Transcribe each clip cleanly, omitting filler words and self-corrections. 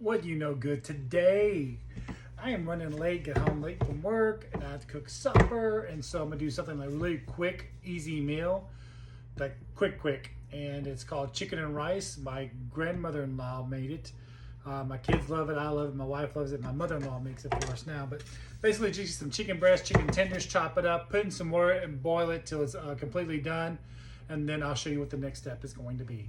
What you know good today? I am running late, get home late from work, and I have to cook supper, and so I'm gonna do something like a really quick, easy meal, like quick, and it's called chicken and rice. My grandmother-in-law made it. My kids love it, I love it, my wife loves it, my mother-in-law makes it for us now. But basically, just some chicken breast, chicken tenders, chop it up, put in some water, and boil it till it's completely done, and then I'll show you what the next step is going to be.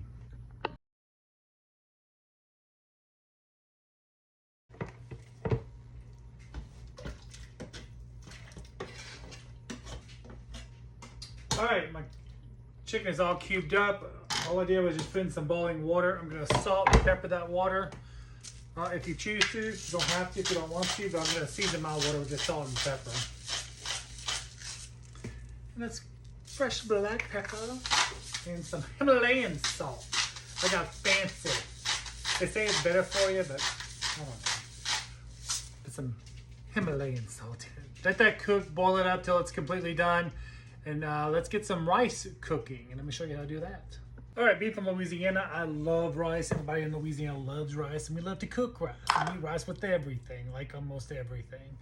All right, my chicken is all cubed up. All I did was just put in some boiling water. I'm gonna salt and pepper that water. If you choose to, you don't have to if you don't want to, but I'm gonna season my water with just salt and pepper. And that's fresh black pepper and some Himalayan salt. I got fancy. They say it's better for you, but I don't know. Put some Himalayan salt in it. Let that cook, boil it up till it's completely done. And let's get some rice cooking, and let me show you how to do that. All right, being from Louisiana, I love rice. Everybody in Louisiana loves rice, and we love to cook rice. We eat rice with everything, like almost everything.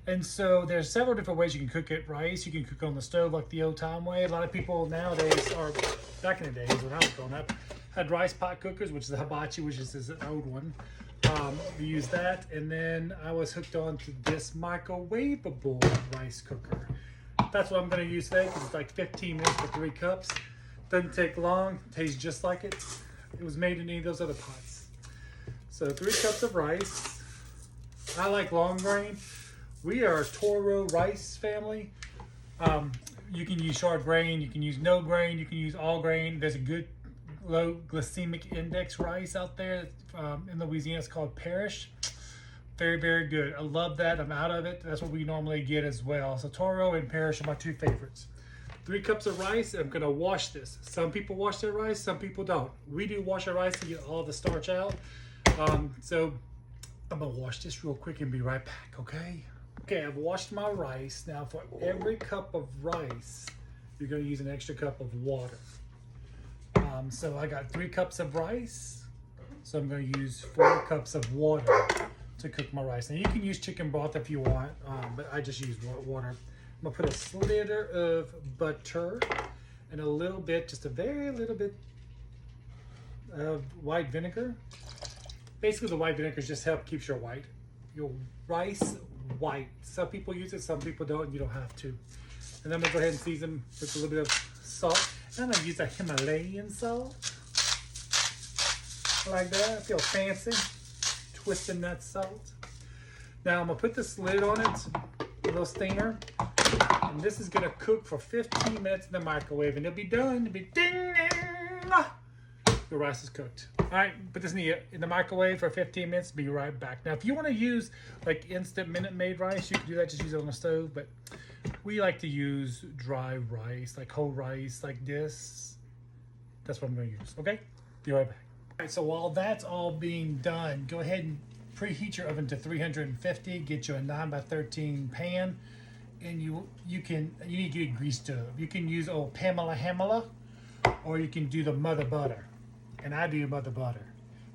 And so there's several different ways you can cook it. Rice, you can cook on the stove like the old time way. A lot of people nowadays, or back in the days when I was growing up, had rice pot cookers, which is the hibachi, which is an old one. We use that, and then I was hooked on to this microwavable rice cooker. That's what I'm going to use today because it's like 15 minutes for 3 cups. Doesn't take long. Tastes just like it. It was made in any of those other pots. So 3 cups of rice. I like long grain. We are a Toro rice family. You can use short grain. You can use no grain. You can use all grain. There's a good low glycemic index rice out there in Louisiana. It's called Parish. Very, very good. I love that. I'm out of it. That's what we normally get as well. So Toro and Parish are my 2 favorites. 3 cups of rice. I'm going to wash this. Some people wash their rice. Some people don't. We do wash our rice to get all the starch out. So I'm going to wash this real quick and be right back, okay? Okay, I've washed my rice. Now for every cup of rice, you're going to use an extra cup of water. So I got 3 cups of rice. So I'm going to use 4 cups of water to cook my rice. Now you can use chicken broth if you want, but I just use water. I'm gonna put a slither of butter and a little bit, just a very little bit of white vinegar. Basically the white vinegar just help keeps your rice white. Some people use it, some people don't, and you don't have to. And then I'm gonna go ahead and season with a little bit of salt. And I'm gonna use a Himalayan salt. Like that, I feel fancy. Twisting that salt. Now I'm gonna put this lid on it, a little steamer, and this is gonna cook for 15 minutes in the microwave, and it'll be done. It'll be ding, ding. Your rice is cooked. All right, put this in the microwave for 15 minutes. Be right back. Now, if you want to use like instant Minute Maid rice, you can do that. Just use it on the stove. But we like to use dry rice, like whole rice, like this. That's what I'm gonna use. Okay, be right back. All right, so while that's all being done, go ahead and preheat your oven to 350. Get you a 9x13 pan, and you need to get a grease stove. You can use old Pamela, or you can do the Mother Butter, and I do Mother Butter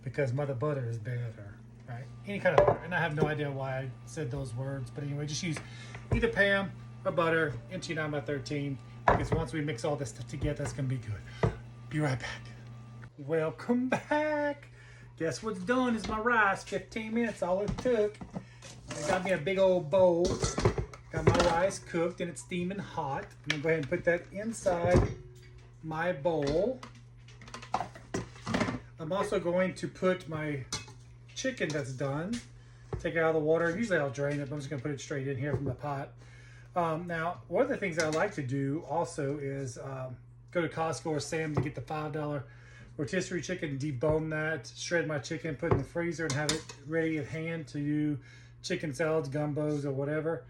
because Mother Butter is better, right? Any kind of butter, and I have no idea why I said those words, but anyway, just use either Pam or butter into your 9x13 because once we mix all this stuff together, it's gonna be good. Be right back. Welcome back. Guess what's done is my rice. 15 minutes, all it took. I got me a big old bowl. Got my rice cooked and it's steaming hot. I'm gonna go ahead and put that inside my bowl. I'm also going to put my chicken that's done. Take it out of the water. Usually I'll drain it, but I'm just gonna put it straight in here from the pot. Now, one of the things I like to do also is go to Costco or Sam's to get the $5 rotisserie chicken, debone that, shred my chicken, put it in the freezer, and have it ready at hand to do chicken salads, gumbos, or whatever.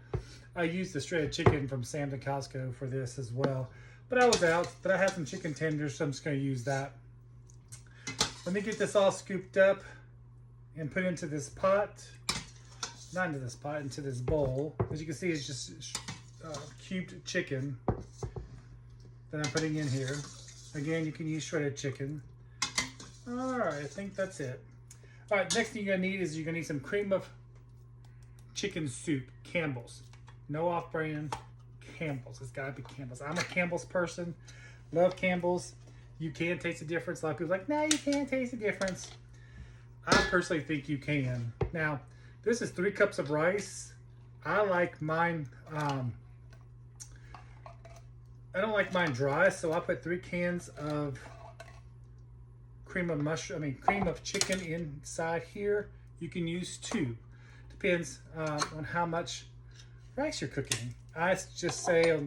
I used the shredded chicken from Sam's and Costco for this as well. But I was out, but I had some chicken tenders, so I'm just going to use that. Let me get this all scooped up and put into this pot. Not into this pot, into this bowl. As you can see, it's just cubed chicken that I'm putting in here. Again, you can use shredded chicken. All right, I think that's it. All right, next thing you're gonna need is you're gonna need some cream of chicken soup, Campbell's. No off-brand, Campbell's. It's gotta be Campbell's. I'm a Campbell's person. Love Campbell's. You can taste the difference. A lot of people are like, no, you can't taste the difference. I personally think you can. Now, this is 3 cups of rice. I like mine, I don't like mine dry, so I put 3 cans of cream of chicken inside here. You can use 2. Depends on how much rice you're cooking. I just say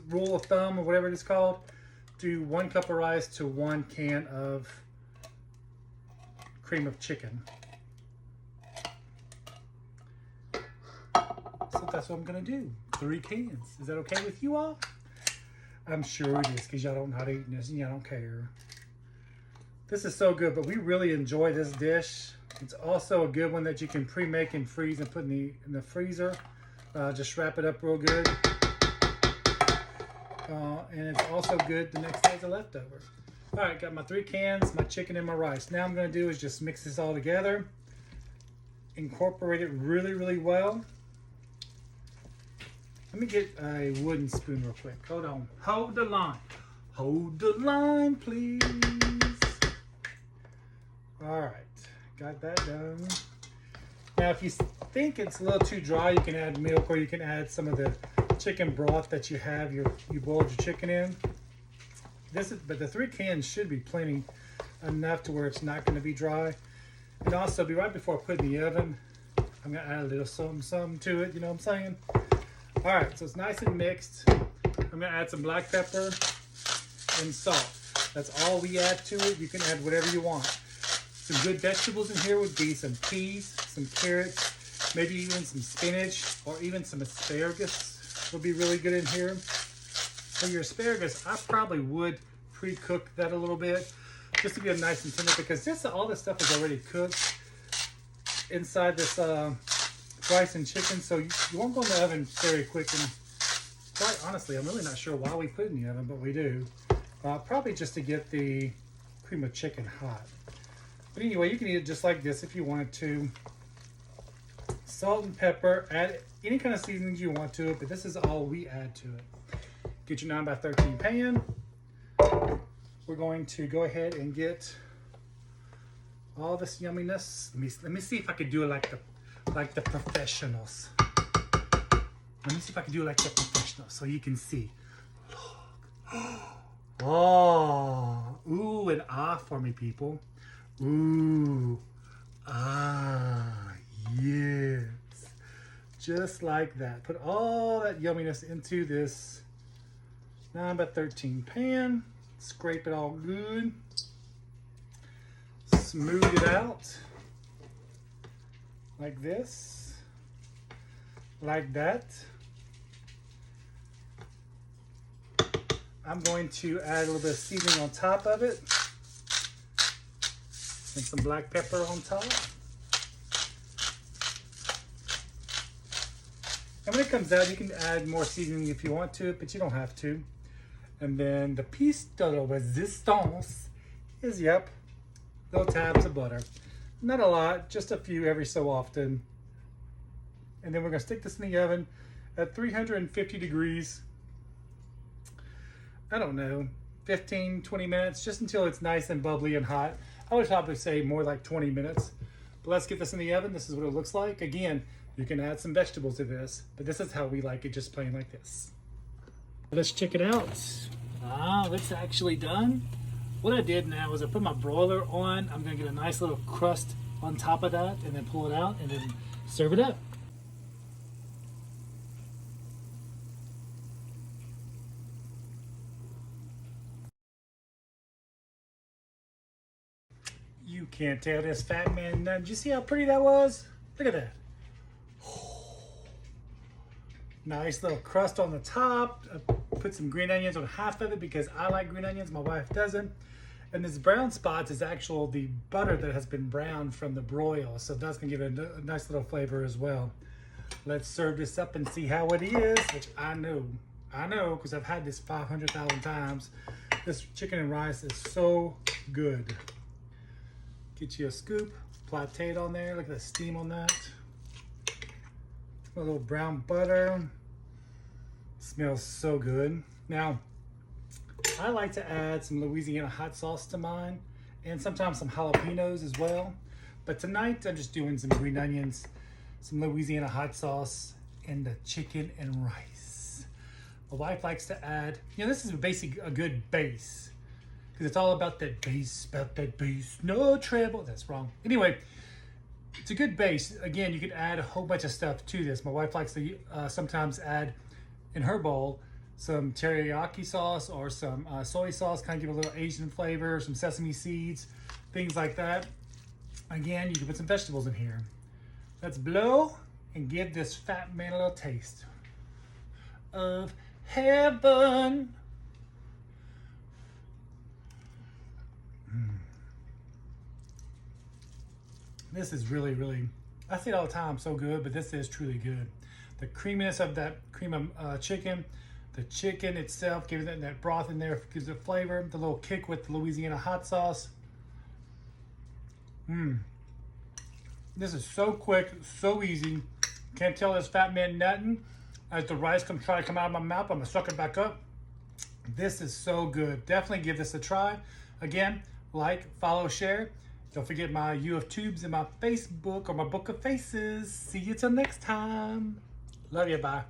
rule of thumb or whatever it is called, do 1 cup of rice to 1 can of cream of chicken. So that's what I'm gonna do. 3 cans. Is that okay with you all? I'm sure it is, because y'all don't know how to eat this and y'all don't care. This is so good, but we really enjoy this dish. It's also a good one that you can pre-make and freeze and put in the freezer. Just wrap it up real good. And it's also good the next day as a leftover. All right, got my 3 cans, my chicken and my rice. Now I'm gonna do is just mix this all together. Incorporate it really, really well. Let me get a wooden spoon real quick. Hold on. Hold the line. Hold the line, please. All right. Got that done. Now, if you think it's a little too dry, you can add milk, or you can add some of the chicken broth that you have you boiled your chicken in. But the 3 cans should be plenty enough to where it's not going to be dry. And also, be right before I put it in the oven, I'm going to add a little something to it. You know what I'm saying? All right, so it's nice and mixed. I'm gonna add some black pepper and salt. That's all we add to it. You can add whatever you want. Some good vegetables in here would be some peas, some carrots, maybe even some spinach, or even some asparagus would be really good in here. For your asparagus, I probably would pre-cook that a little bit, just to get it nice and tender, because all this stuff is already cooked inside this rice and chicken, so you won't go in the oven very quick. And quite honestly, I'm really not sure why we put it in the oven, but we do. Probably just to get the cream of chicken hot. But anyway, you can eat it just like this if you wanted to. Salt and pepper, add any kind of seasonings you want to it, but this is all we add to it. Get your 9x13 pan. We're going to go ahead and get all this yumminess. Let me see if I could do it like the professionals. Let me see if I can do it like the professionals so you can see. Look. Oh, ooh, and ah for me, people. Ooh, ah, yes. Just like that. Put all that yumminess into this 9x13 pan. Scrape it all good. Smooth it out. Like this, like that. I'm going to add a little bit of seasoning on top of it, and some black pepper on top. And when it comes out, you can add more seasoning if you want to, but you don't have to. And then the piece de resistance is, yep, little tabs of butter. Not a lot, just a few every so often. And then we're gonna stick this in the oven at 350 degrees. I don't know, 15, 20 minutes, just until it's nice and bubbly and hot. I would probably say more like 20 minutes. But let's get this in the oven. This is what it looks like. Again, you can add some vegetables to this, but this is how we like it, just plain like this. Let's check it out. It's actually done. What I did now is I put my broiler on. I'm gonna get a nice little crust on top of that and then pull it out and then serve it up. You can't tell this fat man nothing. Did you see how pretty that was? Look at that. Nice little crust on the top. I put some green onions on half of it because I like green onions. My wife doesn't. And this brown spots is the butter that has been browned from the broil. So that's gonna give it a nice little flavor as well. Let's serve this up and see how it is, which I know, because I've had this 500,000 times. This chicken and rice is so good. Get you a scoop, sauteed on there. Look at the steam on that. A little brown butter. Smells so good. Now, I like to add some Louisiana hot sauce to mine and sometimes some jalapenos as well. But tonight I'm just doing some green onions, some Louisiana hot sauce, and the chicken and rice. My wife likes to add, this is a good base. Because it's all about that bass, no treble. That's wrong. Anyway, it's a good base. Again, you can add a whole bunch of stuff to this. My wife likes to sometimes add in her bowl some teriyaki sauce or some soy sauce, kind of give a little Asian flavor, some sesame seeds, things like that. Again, you can put some vegetables in here. Let's blow and give this fat man a little taste of heaven. This is really, really, I say it all the time, so good, but this is truly good. The creaminess of that cream of chicken, the chicken itself, giving it that broth in there, gives it flavor. The little kick with the Louisiana hot sauce. This is so quick, so easy. Can't tell this fat man nothing. As the rice try to come out of my mouth, I'm gonna suck it back up. This is so good. Definitely give this a try. Again, like, follow, share. Don't forget my U of Tubes in my Facebook or my Book of Faces. See you till next time. Love you, bye.